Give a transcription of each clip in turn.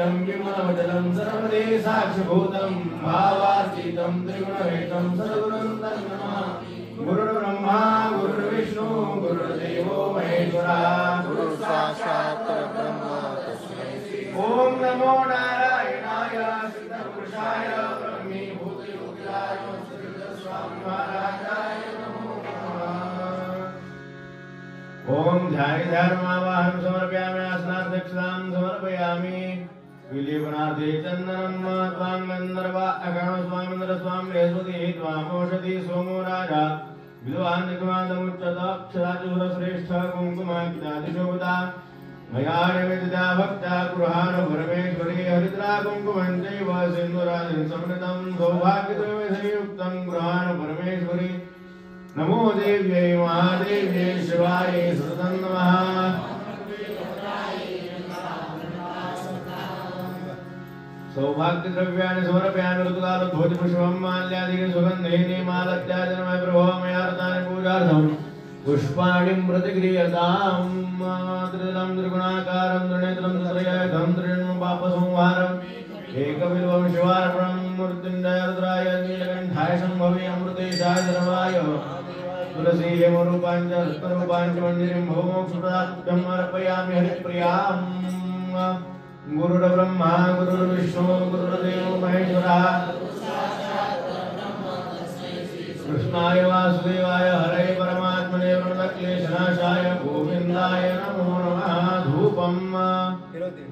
वेदं किमनवचलं सर्वदे साक्षिभूतं भावातीतं त्रिगुणरहितं सद्गुरुं तन्नमामि। गुरुर्ब्रह्मा गुरुर्विष्णु गुरुर्देवो महेश्वरः गुरुसाक्षात् परब्रह्म तस्मै श्री ओम नमो नारायणाय सिद्धपुरुषाय ब्रह्मीभूतयोगिराय श्रीस्वामी महाराजाय नमो नमः। ओम ध्यानमावाहं समर्पयामि आसनाध्यक्षतां समर्पयामि। विलीपनाथे चंदनं त्वांगंधर्वा अगणो स्वामिन्द्र स्वामी बृहस्पति त्वामोषधि सोमो राजा विद्वान् निगमादमुच्चत अक्षराजुरश्रेष्ठ कुङ्कुमाख्यादिशोभता मया निवेदिता भक्ता गृहाण परमेश्वरी हरिद्रा कुङ्कुमं चैव सिन्दूरादिं समृतं सौभाग्यद्वयसंयुक्तं गृहाण परमेश्वरी। नमो देव्यै महादेव्यै शिवायै सततं नमः। सौभाग्यद्रव्याणि समर्पयामि ऋतुकालध्वजपुष्पं माल्यादिकं सुगन्धेन मालत्याजनमय प्रभो मया रतानि पूजार्थं पुष्पाणि प्रतिगृह्यतां। त्रिदलं त्रिगुणाकारं त्रिनेत्रं त्रययुधं त्रिजन्म पापसंहारम् एकबिल्वं शिवार्पणं मृत्युञ्जय रुद्राय नीलकण्ठाय शम्भवे अमृतेशाय सर्वाय तुलसी हेमरूपाञ्च रत्नरूपाञ्च मञ्जरीं भवमोक्षप्रदातुभ्यम् अर्पयामि हरिप्रियाम्। गुरुर्ब्रह्मा गुरुर्विष्णु गुरुर्देवो महेश्वरः कृष्णाय वासुदेवाय हरे परमात्मने प्रणतक्लेशनाशाय गोविन्दाय नमो नमः। धूपम्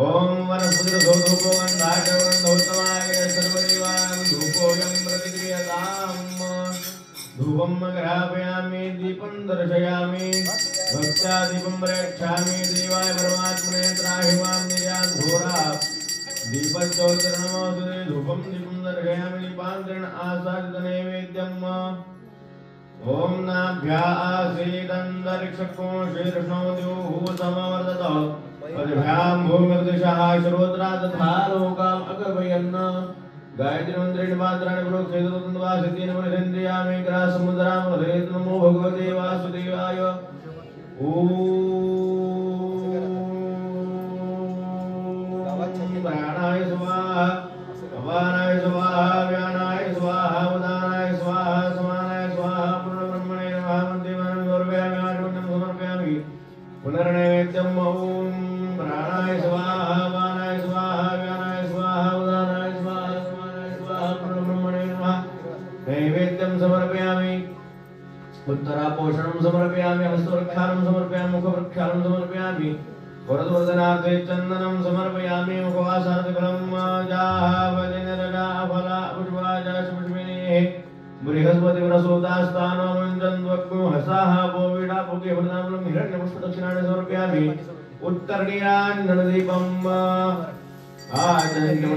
ॐ वनस्पतिरसोधूपो गन्धाढ्यवन्धोत्तमाय सर्वदेवानां धूपोऽयं प्रतिक्रियताम्। धूपं ग्रापयामि दीपं दर्शयामि भक्त्या दीपं प्रेक्षामि देवाय परमात्मने त्राहि मां निजान् घोरा दीपज्योतिर्नमोऽस्तुते। धूपं दीपं दर्शयामि दीपान्तरेण आसादितनैवेद्यम्। ॐ नाभ्या आसीदन्तरिक्षको शीर्षो द्युः समवर्तत पद्भ्यां भूमिर्दिशः श्रोत्रा तथा लोकाम् अगर्वयन्। गायत्री मंत्रेण पात्राणि प्रोक्षेतुन्द्वा सिद्धीन मनिन्द्रियामि ग्रासमुद्रां हरेत्। नमो भगवते वासुदेवाय। प्राणाय स्वाहा अपानाय स्वाहा व्यानाय स्वाहा उदानाय स्वाहा समानाय स्वाहा पूर्णब्रह्मणे नमः। मन्त्रं समर्पयामि आचमनं समर्पयामि पुनर्नैवेद्यम्। ॐ प्राणाय स्वाहा अपानाय स्वाहा व्यानाय स्वाहा उदानाय स्वाहा समानाय स्वाहा पूर्णब्रह्मणे नमः। नैवेद्यं समर्पयामि उत्तरापोषणं समर्पयामि हस्तप्रक्षालं समर्पयामि मुखप्रक्षालं समर्पयामि वरदवर्धनार्थे चन्दनं समर्पयामि मुखवासार्थफलं जाभजनरजाफला पुष्पराजपुष्पिणेः बृहस्पतिवरसोदास्तानोऽमुञ्जन्त्वग्नो हसाः भोविडापुके वरदामलं हिरण्यपुष्पदक्षिणानि समर्पयामि उत्तरणीयाञ्जनदीपम् आचरन्ति।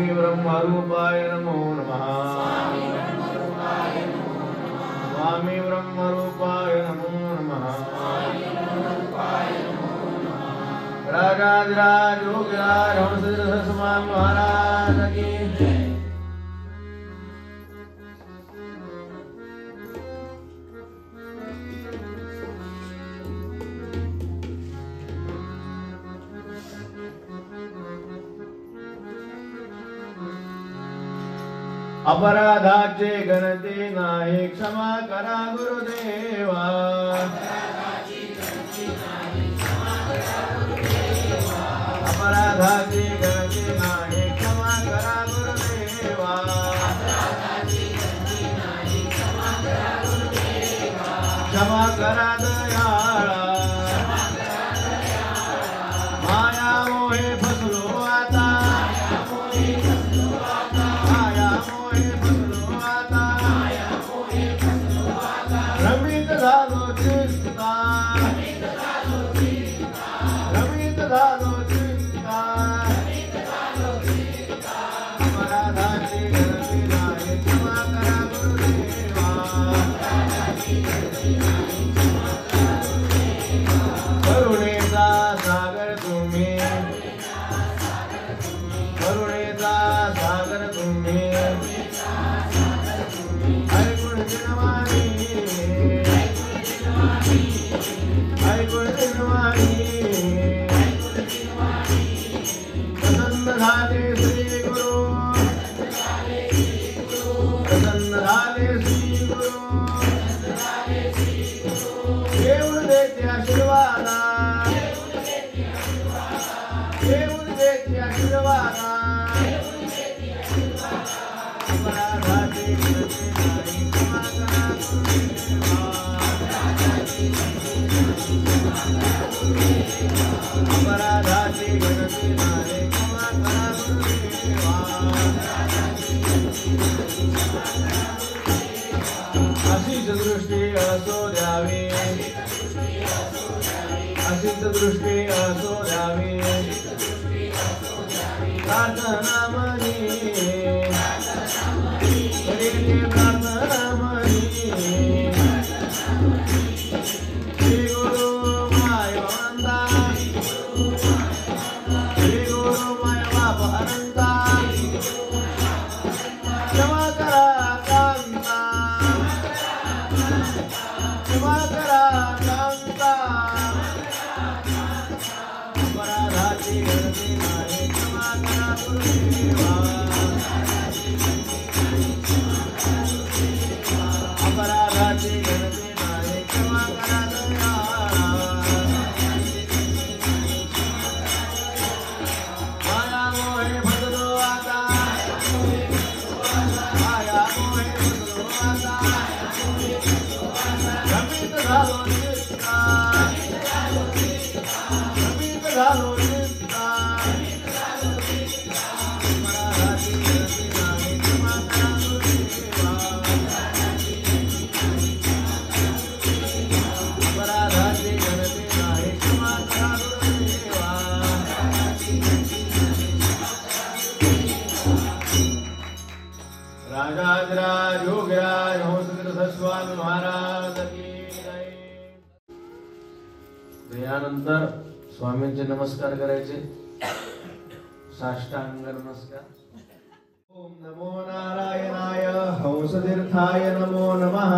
स्वामी ब्रह्मरूपाय नमो नमः स्वामी ब्रह्मरूपाय नमो नमः राजाधिराज योगिराज हंसधर स्वामी महाराज की अपराधाचे गणती नाही क्षमा करा गुरुदेवा अपराधाची गणती नाही क्षमा करा गुरुदेवा क्षमा करा दयाळा माया मोहे फसलो आता माया मोहे फसलो आता रमित झालो चिंता रमित झालो चिंता अपराधाची गणती नाही क्षमा करा गुरुदेवा करुणेचा सागर तुम्ही करुणेचा सागर तुम्ही ऐकून दिनवाणी ऐकून दिनवाणी प्रसन्न झाले श्री गुरु प्रसन्न झाले श्री गुरु देऊन देते आशीर्वादा देऊन देते आशीर्वादा अपराधाची गणती नाही क्षमा करा गुरुदेवा अपराधाची गणती नाही क्षमा करा गुरुदेवा अशीच दृष्टी असो द्यावी अशीच दृष्टी असो द्यावी प्रार्थना मनी प्रार्थना मनी श्री गुरु माय वंदा श्री गुरु माय बाप अनंता क्षमा करा कांता क्षमा करा कांता अपराधाची गणती नाही क्षमा करा गुरुदेवा अपराधाची गणती नाही क्षमा करा दयाळा माया मोहे फसलो आता माया मोहे फसलो आता रमित झालो चित्ता रमित झालो चित्ता अपराधाची गणती नाही क्षमा करा गुरुदेवा अपराधाची गणती नाही क्षमा करा गुरुदेवा राजाधिराज योगिराज हंसधर स्वामी महाराज की जय. यानंतर स्वामींचे नमस्कार करायचे साष्टांग नमस्कार. ओम नमो नारायणाय हंसतीर्थाय नमो नमः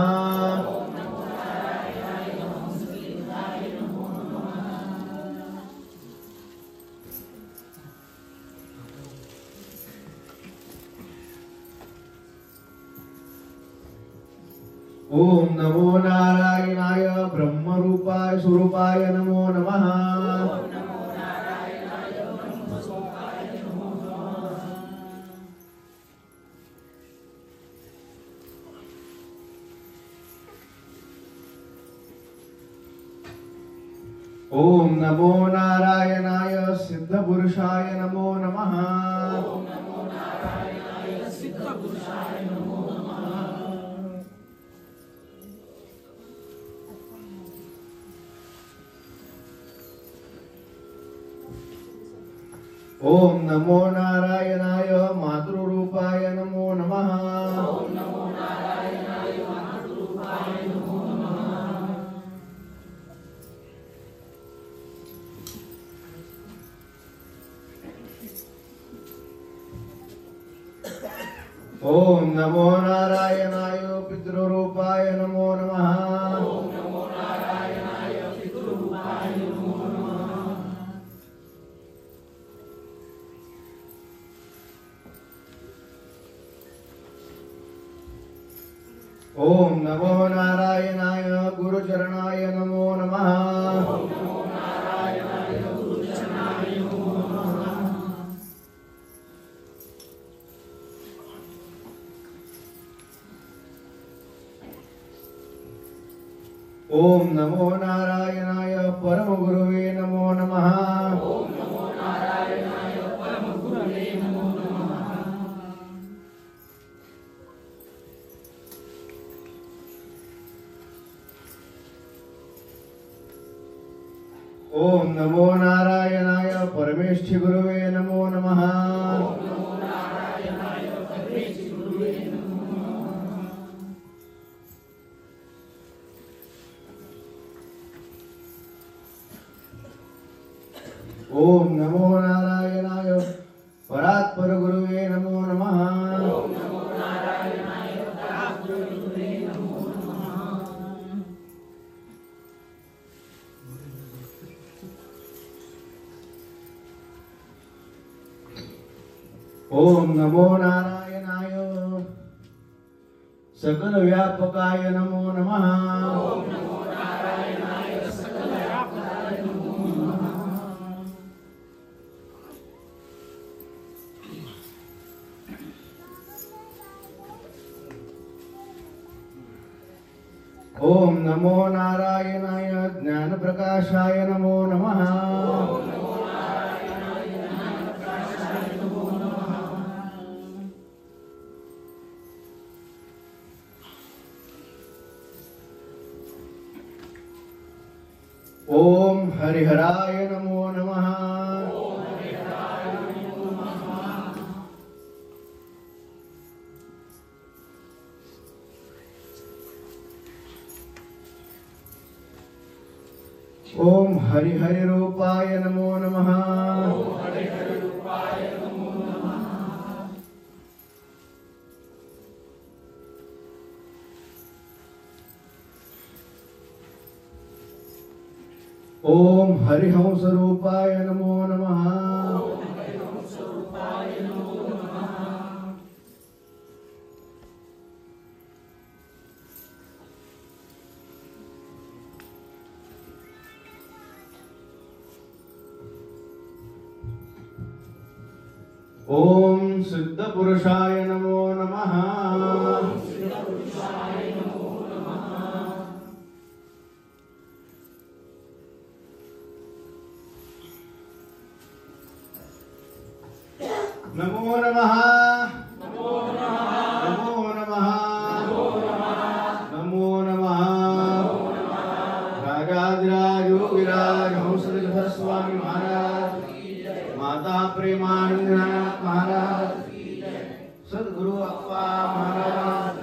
ओम नमो नारायणाय ब्रह्मरूपाय स्वरूपाय नमो नमः ओम नमो नारायणाय सिद्धपुरुषाय नमो नमः ओम नमो नारायणाय मातु ओम नमो नारायणाय पितृरूपाय नमो नमः। ओम नमो नारायणाय पितृरूपाय नमो नमः। ओम नमो नारायणाय गुरुचरणाय नमो नमः। ओम नमो नारायणाय गुरुचरणाय नमो नमः। ओम नमो नारायणाय परम गुरुवे नमो नमः। ओम नमो नारायणाय परम गुरवे नमो नमः। ओम नमो नारायणाय परमेष्ठि गुरुवे नमो नमः। ओम नमो नारायणाय परमेष्ठि गुरुवे नमो नमः। ओम नमो नारायणाय परात्पर गुरुवे नमो नमः। ओम नमो नारायणाय परात्पर गुरुवे नमो नमः। ओम नमो नारायणाय सकल व्यापकाय नमो नमः। ओम नमो नारायणाय सकल व्यापकाय नमो नमः। ओम नमो नारायणाय ज्ञान प्रकाशाय नमो नमः। ओम नमो नारायणाय ज्ञानप्रकाशाय नमो नमः। ओम हरिहराय नमो नमः। ओम हरिहराय नमो नमः। ओम हरिहरि रूपाय नमो नमः। ओम हरिहररूपाय नमो नमः। ओम हरिहंस रूपाय नमो नमः। ओम हरिहंसरूपाय नमो नमः। ओम सिद्ध पुरुषाय नमो नमः। सिद्धपुरुषाय नमो नमः। नमो नमः। नमो नमः। नमो नमः। नमो नमः। राजाधिराज योगिराज हंसधर स्वामी महाराज, माता प्रेमानंदनाथ महाराज, सद्गुरु अप्पा महाराज।